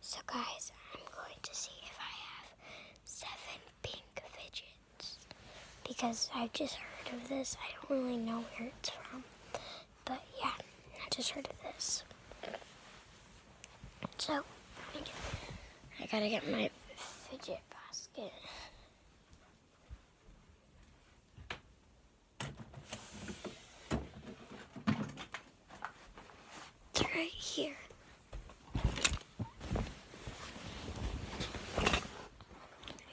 So guys, I'm going to see if I have 7 pink fidgets. Because I've just heard of this. I don't really know where it's from. But yeah, I just heard of this. So, I gotta get my fidget basket. It's right here.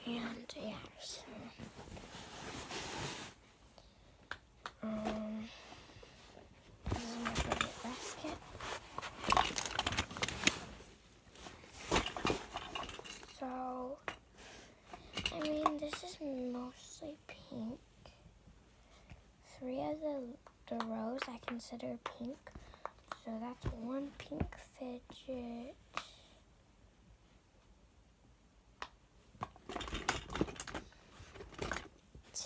And yeah, so this is my fidget basket. So, I mean, this is mostly pink. 3 of the rows I consider pink. So that's 1 pink fidget.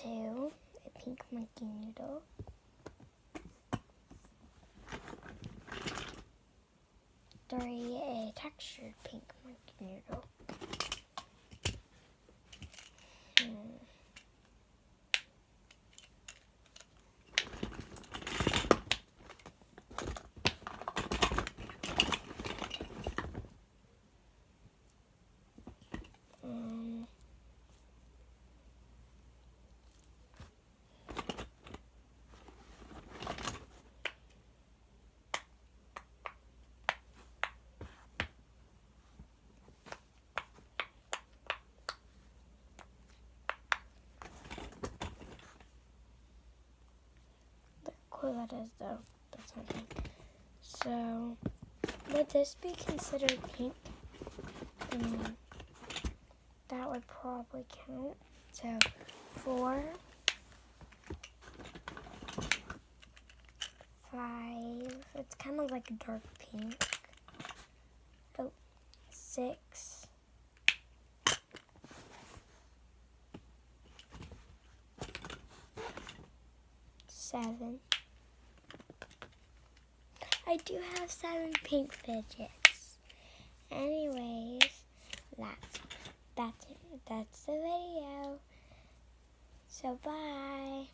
2, a pink monkey noodle. 3, a textured pink monkey noodle. 'Cool that is though. That's not pink. So, would this be considered pink? That would probably count. So, 4, 5. It's kind of like a dark pink. 6. 7. I do have 7 pink fidgets. Anyways, that's it. That's the video. So bye.